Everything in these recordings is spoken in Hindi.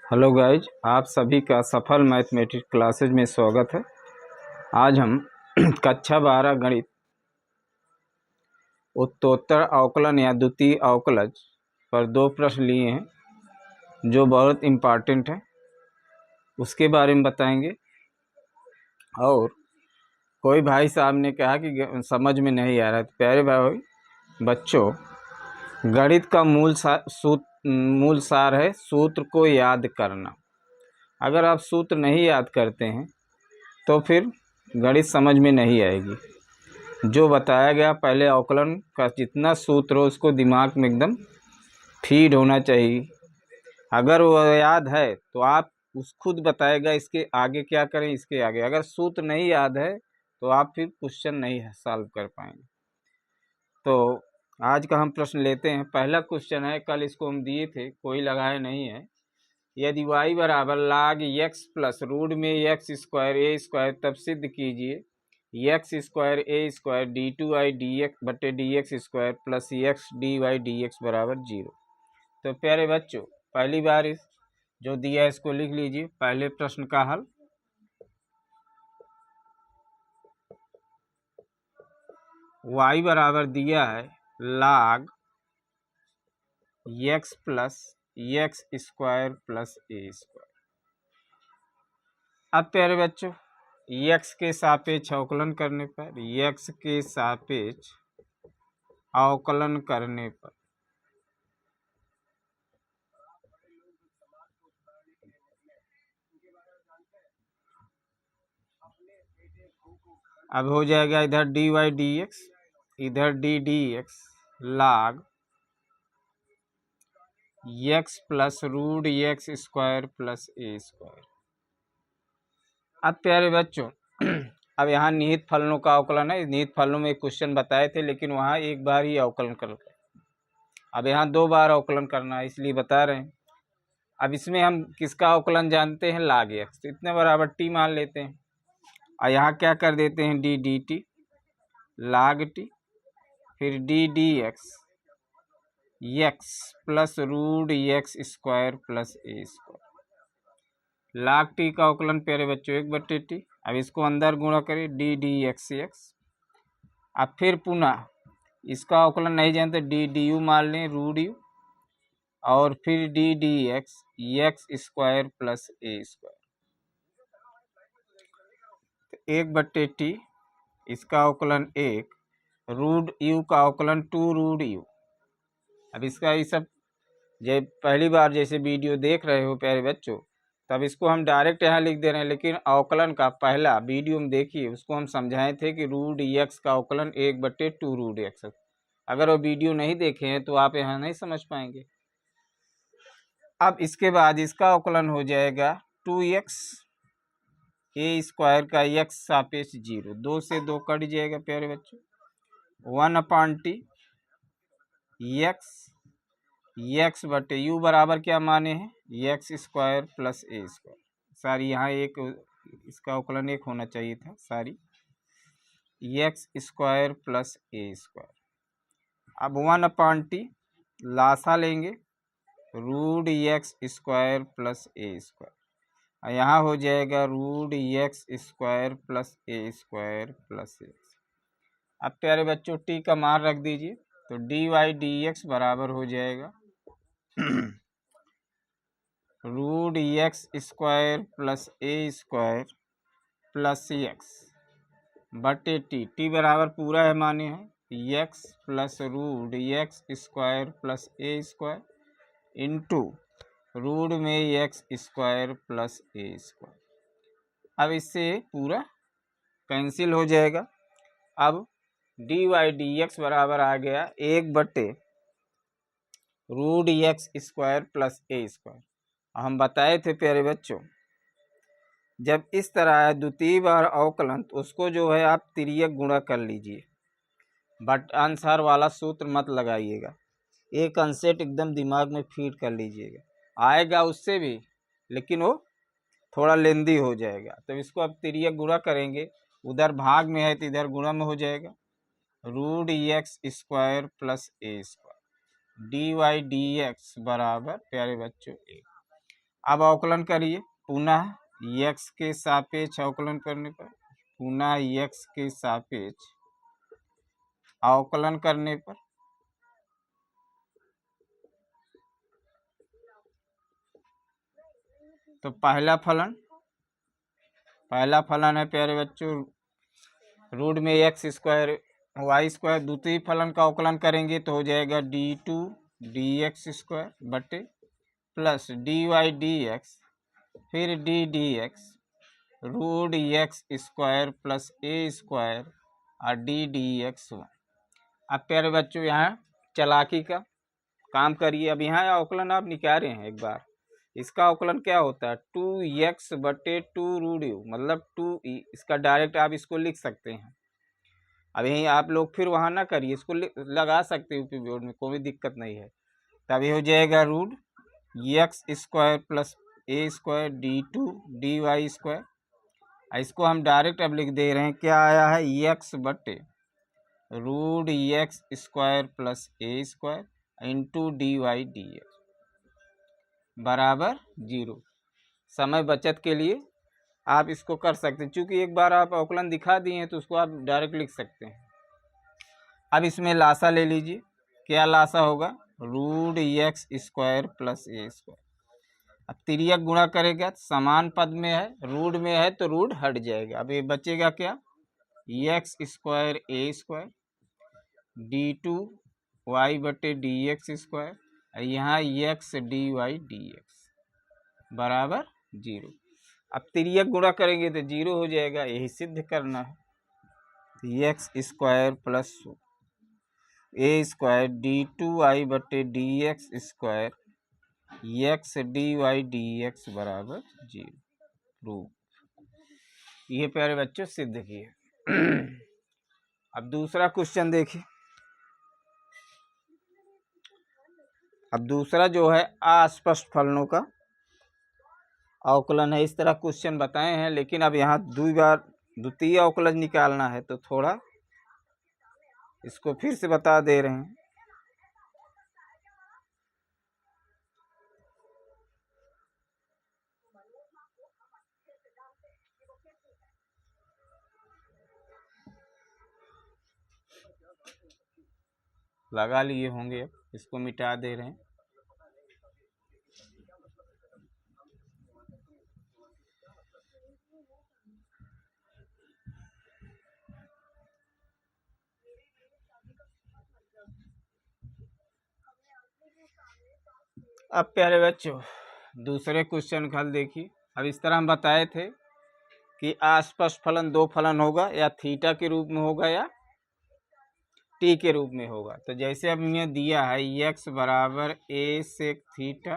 हेलो गाइज, आप सभी का सफल मैथमेटिक्स क्लासेज में स्वागत है। आज हम कक्षा 12 गणित उत्तरोत्तर अवकलन या द्वितीय अवकलज पर 2 प्रश्न लिए हैं जो बहुत इम्पॉर्टेंट है, उसके बारे में बताएंगे। और कोई भाई साहब ने कहा कि समझ में नहीं आ रहा है, तो प्यारे भाई बच्चों, गणित का मूल सार है सूत्र को याद करना। अगर आप सूत्र नहीं याद करते हैं तो फिर गणित समझ में नहीं आएगी। जो बताया गया पहले अवकलन का जितना सूत्र हो उसको दिमाग में एकदम फीड होना चाहिए। अगर वो याद है तो आप खुद बताएगा इसके आगे क्या करें, इसके आगे। अगर सूत्र नहीं याद है तो आप फिर क्वेश्चन नहीं सॉल्व कर पाएंगे। तो आज का हम प्रश्न लेते हैं। पहला क्वेश्चन है, कल इसको हम दिए थे, कोई लगाए नहीं है। यदि y बराबर log x प्लस रूट में एक्स स्क्वायर ए स्क्वायर, तब सिद्ध कीजिए x square a square d two y d x बटे d x square plus x d y d x बराबर 0। तो प्यारे बच्चों, पहली बार जो दिया है इसको लिख लीजिए। पहले प्रश्न का हल, y बराबर दिया है log x plus x square plus a square. अब प्यारे बच्चों, x के सापेक्ष अवकलन करने पर, x के सापेक्ष अवकलन करने पर अब हो जाएगा इधर डी वाई डी एक्स, इधर d d x log x plus root x square plus a square. अब प्यारे बच्चों, अब यहाँ निहित फलनों का अवकलन है। निहित फलनों में क्वेश्चन बताए थे, लेकिन वहाँ एक बार ही अवकलन कर, अब यहाँ 2 बार अवकलन करना है, इसलिए बता रहे हैं। अब इसमें हम किसका अवकलन जानते हैं, log x, तो इतने बराबर t मान लेते हैं। और यहाँ क्या कर देते हैं, d d t log t, फिर d d x x plus root x square plus a square. log t का अवकलन प्यारे बच्चों 1/t। अब इसको अंदर गुणा करें, डी डी एक्स एक्स। अब फिर पुनः इसका अवकलन नहीं जानते, डी डी यू मान लें, रूट यू, और फिर d d x x square plus a square. 1/t, इसका अवकलन 1, रूट यू का अवकलन 2 रूट यू। अब इसका ये सब जब पहली बार जैसे वीडियो देख रहे हो प्यारे बच्चों, तब इसको हम डायरेक्ट यहाँ लिख दे रहे हैं, लेकिन अवकलन का पहला वीडियो में देखिए, उसको हम समझाए थे कि रूट एक्स का अवकलन 1/2 रूट एक्स। अगर वो वीडियो नहीं देखे हैं तो आप यहाँ नहीं समझ पाएंगे। अब इसके बाद इसका अवकलन हो जाएगा 2x ए स्क्वायर का x सापेक्ष 0, 2 से 2 कट जाएगा प्यारे बच्चों, 1/t एक्स बटे यू बराबर क्या माने हैं, x square plus a square. सारी यहाँ एक, इसका अवकलन 1 होना चाहिए था, सारी x square plus a square. अब 1/t लासा लेंगे, root x square plus a square. यहाँ हो जाएगा root x square plus a square plus x. अब प्यारे बच्चों t का मान रख दीजिए, तो डी वाई डी एक्स बराबर हो जाएगा root x square plus a square plus x बटे टी बराबर पूरा है माने हैं x plus root x square plus a square into root में x square plus a square. अब इससे पूरा कैंसिल हो जाएगा। अब डी वाई डी एक्स बराबर आ गया 1/√x square plus a square. हम बताए थे प्यारे बच्चों, जब इस तरह है द्वितीय बार अवकलन, तो उसको जो है आप तिर्यक गुणा कर लीजिए, बट आंसर वाला सूत्र मत लगाइएगा। एक कंसेप्ट एकदम दिमाग में फीड कर लीजिएगा, आएगा उससे भी, लेकिन वो थोड़ा लेंदी हो जाएगा। तो इसको अब तिर्यक गुणा करेंगे, उधर भाग में है तो इधर गुणा में हो जाएगा, root x square plus a square d y d x बराबर प्यारे बच्चों 1। अब अवकलन करिए पुनः x के सापेक्ष अवकलन करने पर, पुनः x के सापेक्ष अवकलन करने पर तो पहला फलन है प्यारे बच्चों रूट में एक्स स्क्वायर वाई स्क्वायर। द्वितीय फलन का अवकलन करेंगे तो हो जाएगा d2 dx स्क्वायर बटे प्लस dy dx फिर d dx root x square plus a square और d dx। अब प्यारे बच्चों यहाँ चालाकी का काम करिए। अब यहाँ अवकलन आप निकाल रहे हैं एक बार, इसका अवकलन क्या होता है 2x बटे 2 रूट यू मतलब 2e। इसका डायरेक्ट आप इसको लिख सकते हैं। अब यही आप लोग फिर वहाँ ना करिए, इसको लगा सकते यूपी बोर्ड में, कोई दिक्कत नहीं है। तब ये हो जाएगा root x square plus a square d2 dy square. इसको हम डायरेक्ट अब लिख दे रहे हैं, क्या आया है x बटे root x square plus a square into dy dx बराबर 0। समय बचत के लिए आप इसको कर सकते हैं, चूँकि एक बार आप अवकलन दिखा दिए हैं तो उसको आप डायरेक्ट लिख सकते हैं। अब इसमें लासा ले लीजिए, क्या लासा होगा root x square plus a square. अब तिर्यक गुणा करेगा, समान पद में है, रूट में है तो रूट हट जाएगा। अब ये बचेगा क्या x square a square d2 y बटे dx स्क्वायर, यहाँ एक्स dy dx बराबर 0। अब तिर्यक गुणा करेंगे तो 0 हो जाएगा, यही सिद्ध करना है। X square plus a square d2 y बटे dx square x dy dx बराबर 0 प्रूफ। ये प्यारे बच्चों सिद्ध किए। अब दूसरा क्वेश्चन देखिए। अब दूसरा जो है अस्पष्ट फलनों का अवकलन है। इस तरह क्वेश्चन बताए हैं, लेकिन अब यहाँ द्वितीय अवकलन निकालना है तो थोड़ा इसको फिर से बता दे रहे हैं। लगा लिए होंगे, अब इसको मिटा दे रहे हैं। अब प्यारे बच्चों दूसरे क्वेश्चन का हल देखिए। अब इस तरह हम बताए थे कि अस्पष्ट फलन दो फलन होगा, या थीटा के रूप में होगा या टी के रूप में होगा। तो जैसे अब इन्हें दिया है x बराबर a सेक थीटा,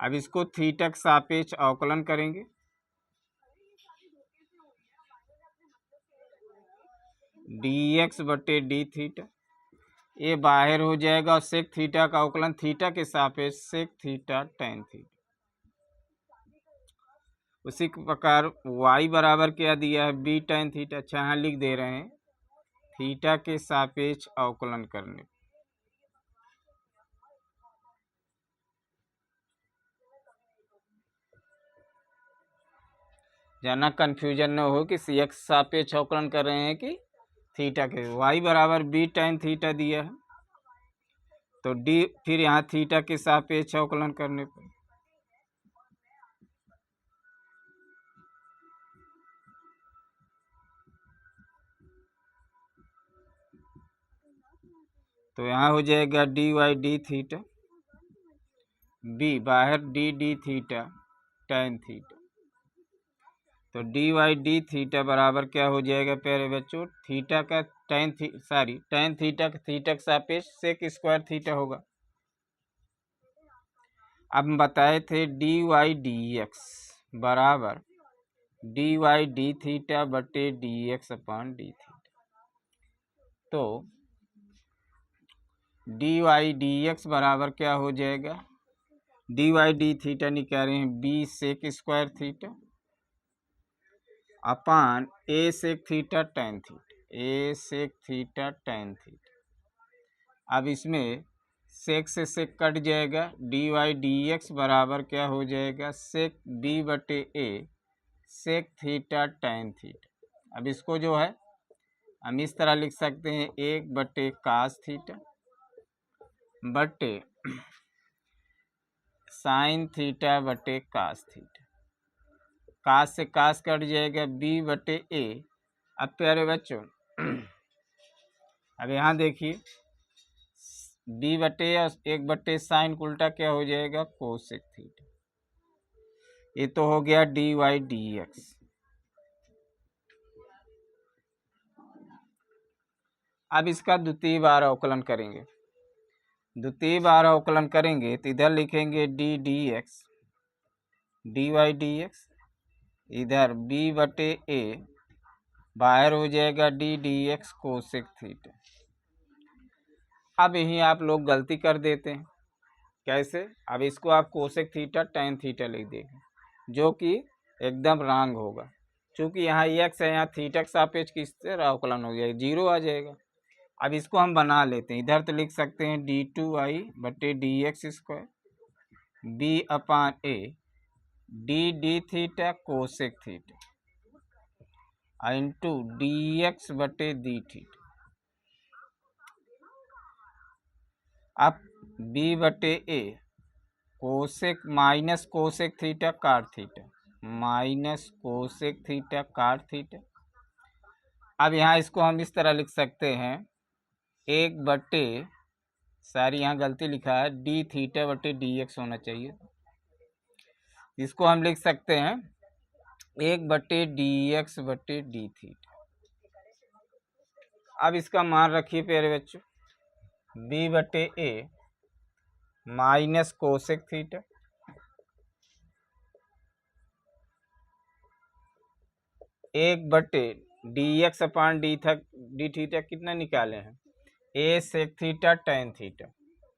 अब इसको थीटा के सापेक्ष अवकलन करेंगे। dx बटे डी थीटा ये बाहर हो जाएगा, और सेक थीटा का अवकलन थीटा के सापेक्ष सेक थीटा टेन थीटा। उसी प्रकार y बराबर क्या दिया है बी टेन थीटा। अच्छा यहाँ लिख दे रहे हैं थीटा के सापेक्ष अवकलन करने। जाना कन्फ्यूजन न हो कि सी एक्स सापेक्ष अवकलन कर रहे हैं कि थीटा के। y बराबर बी टेन थीटा दिया है तो डी फिर यहाँ थीटा के सापेक्ष अवकलन करने पर तो यहाँ हो जाएगा d y d theta, b बाहर d d theta tan theta. तो डी वाई डी थीटा बराबर क्या हो जाएगा प्यारे बच्चों थीटा का टेन थीटा का थीटा के सापेक्ष सेक स्क्वायर थीटा होगा। अब हम बताए थे डी वाई डी एक्स बराबर डी वाई डी थीटा बटे d x upon D theta. तो डी वाई डी एक्स बराबर क्या हो जाएगा डी वाई डी थीटा निकाल रहे हैं b sec square theta upon a sec theta tan theta, a sec theta tan theta. अब इसमें सेक से सेक कट जाएगा, डी वाई डी एक्स बराबर क्या हो जाएगा, सेक बी बटे a sec theta tan theta. अब इसको जो है हम इस तरह लिख सकते हैं, 1 बटे कास थीटा बटे साइन थीटा बटे कास थीटा। कास से कास कट जाएगा, बी बटे ए। अब प्यारे बच्चों अब यहाँ देखिए, बी बटे या 1 बटे साइन उल्टा क्या हो जाएगा, कोसेक थीटा। ये तो हो गया डी वाई डी एक्स। अब इसका द्वितीय बार अवकलन करेंगे। द्वितीय बार अवकलन करेंगे तो इधर लिखेंगे d d x d y d x, इधर बी बटे ए बाहर हो जाएगा d d x cosec theta. अब यहीं आप लोग गलती कर देते हैं। कैसे? अब इसको आप कोसेक थीटा टेन थीटा लिख देंगे, जो कि एकदम रॉन्ग होगा। चूँकि यहाँ एक्स है, यहाँ थीटा के सापेक्ष किससे अवकलन हो जाएगा, 0 आ जाएगा। अब इसको हम बना लेते हैं। इधर तो लिख सकते हैं डी टू वाई बटे d x square b upon a d d theta cosec theta into d x बटे डी थीटा। अब बी बटे a cosec minus cosec theta cot theta minus cosec theta cot theta. अब यहाँ इसको हम इस तरह लिख सकते हैं, 1 बटे, सारी यहाँ गलती लिखा है, डी थीटा बटे डी एक्स होना चाहिए। इसको हम लिख सकते हैं 1 बटे डी एक्स बटे डी थीटा। अब इसका मान रखिए प्यारे बच्चों, बी बटे ए माइनस कोसेक थीटा 1 बटे डी एक्स अपान डी थीटा कितना निकाले हैं, ए सेक थीटा टेन थीटा।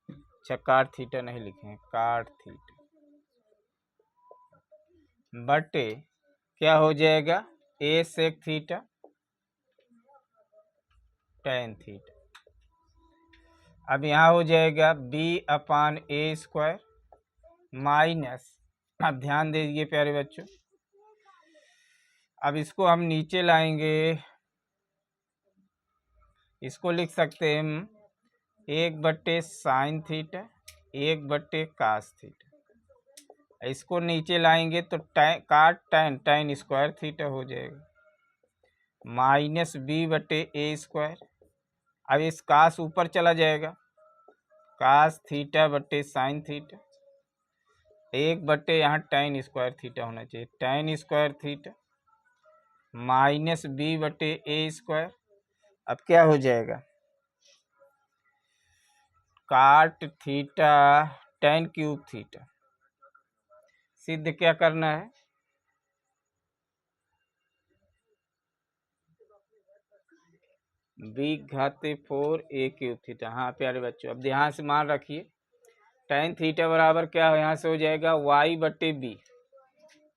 अच्छा, काट थीटा नहीं लिखे हैं, काट थीटा बटे क्या हो जाएगा, ए सेक थीटा टेन थीटा। अब यहाँ हो जाएगा बी अपान ए स्क्वायर माइनस, अब ध्यान दीजिए प्यारे बच्चों, अब इसको हम नीचे लाएंगे। इसको लिख सकते हैं हम 1 बटे साइन थीटा 1 बटे कास थीटा। इसको नीचे लाएंगे तो काट टेन स्क्वायर थीटा हो जाएगा माइनस बी बटे ए स्क्वायर। अब इस कास ऊपर चला जाएगा, कास थीटा बटे साइन थीटा 1 बटे यहाँ टेन स्क्वायर थीटा होना चाहिए, tan square theta minus b बटे ए स्क्वायर। अब क्या हो जाएगा, काट थीटा टेन क्यूब थीटा। सिद्ध क्या करना है, बी घाते 4 ए क्यूब थीटा। हाँ प्यारे बच्चों, अब ध्यान से मान रखिए, टेन थीटा बराबर क्या हो, यहाँ से हो जाएगा वाई बटे बी,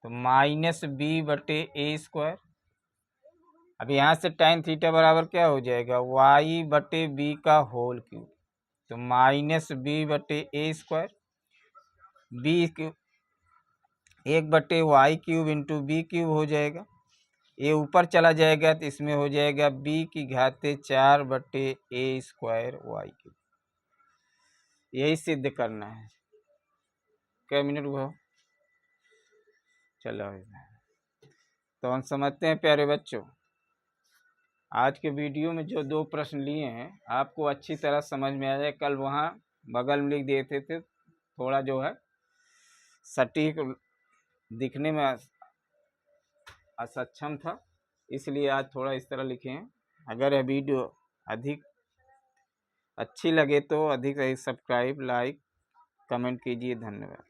तो माइनस बी बटे ए स्क्वायर। अब यहाँ से टेन थीटा बराबर क्या हो जाएगा, वाई बटे बी का होल क्यूब, तो माइनस बी बटे ए स्क्वायर। बी क्यूब 1 बटे y cube into b cube हो जाएगा, ये ऊपर चला जाएगा तो इसमें हो जाएगा बी की घाते 4 बटे ए स्क्वायर वाई क्यूब। यही सिद्ध करना है। क्या मिनट हुआ, चलो तो हम समझते हैं प्यारे बच्चों, आज के वीडियो में जो 2 प्रश्न लिए हैं आपको अच्छी तरह समझ में आ जाए। कल वहाँ बगल में लिख देते थे, थोड़ा जो है सटीक दिखने में असक्षम था, इसलिए आज थोड़ा इस तरह लिखे हैं। अगर यह वीडियो अधिक अच्छी लगे तो अधिक से सब्सक्राइब, लाइक, कमेंट कीजिए। धन्यवाद।